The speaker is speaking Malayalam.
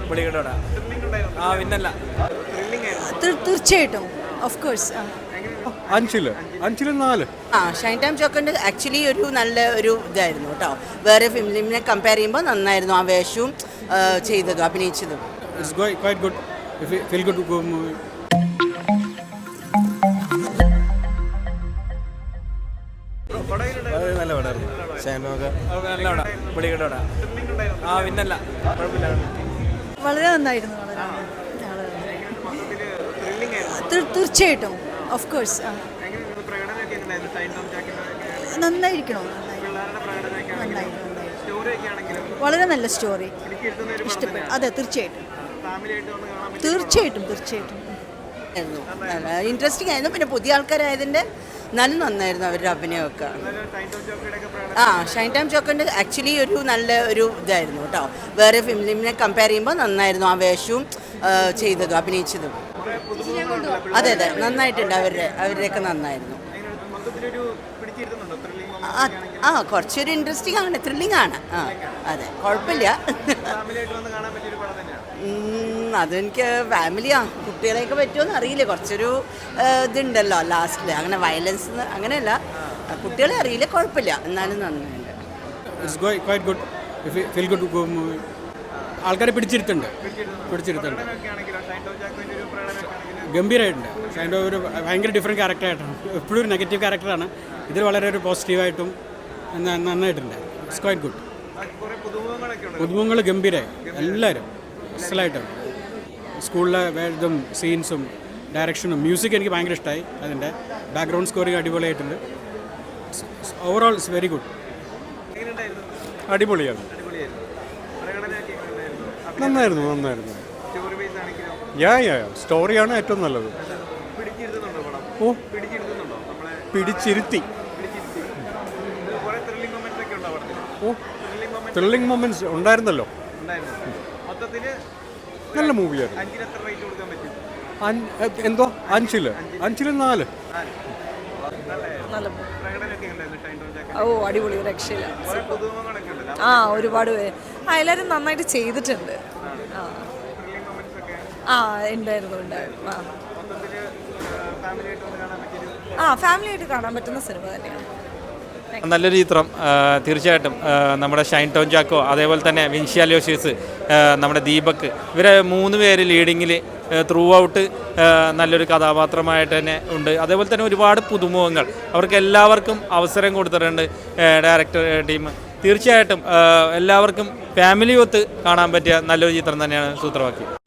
പുള്ളിക്കട്ടോടാ ആ പിന്നല്ല തീർച്ചയായിട്ടും ഓഫ് കോഴ്സ്. അഞ്ചില് 4. ഷൈൻ ടൈം ചോക്കറിൻ്റെ ആക്ച്വലി ഒരു നല്ല ഒരു ഇതായിരുന്നു കേട്ടോ. വേറെ ഫിലിമിനെ കമ്പയർ ചെയ്യുമ്പോൾ നന്നായിരുന്നു ആ വേഷവും ചെയ്തതും അഭിനയിച്ചതും. It's quite good. If you feel good to go movie. നല്ല പടമായിരുന്നു നല്ല പടം പുള്ളിക്കട്ടോടാ ആ പിന്നല്ല കുഴപ്പമില്ല. വളരെ നന്നായിരുന്നു. തീർച്ചയായിട്ടും ഓഫ് കോഴ്സ്. നന്നായിരിക്കണം. വളരെ നല്ല സ്റ്റോറി ഇഷ്ടപ്പെട്ടു. അതെ തീർച്ചയായിട്ടും ഇൻട്രസ്റ്റിംഗ് ആയിരുന്നു. പിന്നെ പുതിയ ആൾക്കാരായതിൻ്റെ നല്ല നന്നായിരുന്നു അവരുടെ അഭിനയമൊക്കെ. ഷൈൻ ടൈം ചോക്കറിൻ്റെ ആക്ച്വലി ഒരു നല്ല ഒരു ഇതായിരുന്നു കേട്ടോ. വേറെ ഫിലിമിനെ കമ്പയർ ചെയ്യുമ്പോൾ നന്നായിരുന്നു ആ വേഷവും ചെയ്തതും അഭിനയിച്ചതും. അതെ നന്നായിട്ടുണ്ട്. അവരുടെയൊക്കെ നന്നായിരുന്നു. കുറച്ചൊരു ഇൻട്രസ്റ്റിംഗ് ആണ്, ത്രില്ലിംഗ് ആണ്. അതെ കുഴപ്പമില്ല. അതെനിക്ക് ഫാമിലിയാ കുട്ടികളെയൊക്കെ പറ്റുമോയെന്ന് അറിയില്ല. കുറച്ചൊരു ഇതുണ്ടല്ലോ ലാസ്റ്റിൽ, അങ്ങനെ വയലൻസ് അങ്ങനെയല്ല. കുട്ടികളെ അറിയില്ല, കുഴപ്പമില്ല, എന്നാലും നന്നായിട്ടുണ്ട്. ആൾക്കാരെ പിടിച്ചിരുത്തുണ്ട്. ഗംഭീരമായിട്ടുണ്ട്. അതിൻ്റെ ഒരു ഭയങ്കര ഡിഫറെൻറ്റ് ക്യാരക്ടറായിട്ടാണ്. എപ്പോഴും ഒരു നെഗറ്റീവ് ക്യാരക്ടറാണ്. ഇതിൽ വളരെ ഒരു പോസിറ്റീവായിട്ടും നന്നായിട്ടുണ്ട്. It's quite good. പുതുമുഖങ്ങൾ ഗംഭീരമായി, എല്ലാവരും അസലായിട്ടാണ്. സ്കൂളിലെ ഇതും സീൻസും ഡയറക്ഷനും മ്യൂസിക് എനിക്ക് ഭയങ്കര ഇഷ്ടമായി. അതിൻ്റെ ബാക്ക്ഗ്രൗണ്ട് സ്കോറിങ് അടിപൊളിയായിട്ടുണ്ട്. Overall it's very good. അടിപൊളിയാണ്. നന്നായിരുന്നു. സ്റ്റോറിയാണ് ഏറ്റവും നല്ലത്. പിടിച്ചിരുത്തി. ത്രില്ലിംഗ് മൊമെന്റ്സ് ഉണ്ടായിരുന്നല്ലോ. നല്ല മൂവിയായിരുന്നു. എന്തോ 5 4. അടിപൊളി, രക്ഷയില്ല. ഒരുപാട് പേര് എല്ലാവരും നന്നായിട്ട് ചെയ്തിട്ടുണ്ട്. ഉണ്ടായിരുന്നു. ഫാമിലി ആയിട്ട് കാണാൻ പറ്റുന്ന സിനിമ തന്നെയാണ്. നല്ലൊരു ചിത്രം തീർച്ചയായിട്ടും. നമ്മുടെ ഷൈൻ ടോം ചാക്കോ, അതേപോലെ തന്നെ വിൻസി അലോഷ്യസ്, നമ്മുടെ ദീപക്, ഇവരെ 3 പേര് ലീഡിങ്ങിൽ ത്രൂ ഔട്ട് നല്ലൊരു കഥാപാത്രമായിട്ട് തന്നെ ഉണ്ട്. അതേപോലെ തന്നെ ഒരുപാട് പുതുമുഖങ്ങൾ, അവർക്ക് എല്ലാവർക്കും അവസരം കൊടുത്തിട്ടുണ്ട് ഡയറക്ടർ ടീം. തീർച്ചയായിട്ടും എല്ലാവർക്കും ഫാമിലി ഒത്ത് കാണാൻ പറ്റിയ നല്ലൊരു ചിത്രം തന്നെയാണ് സൂത്രവാക്യം.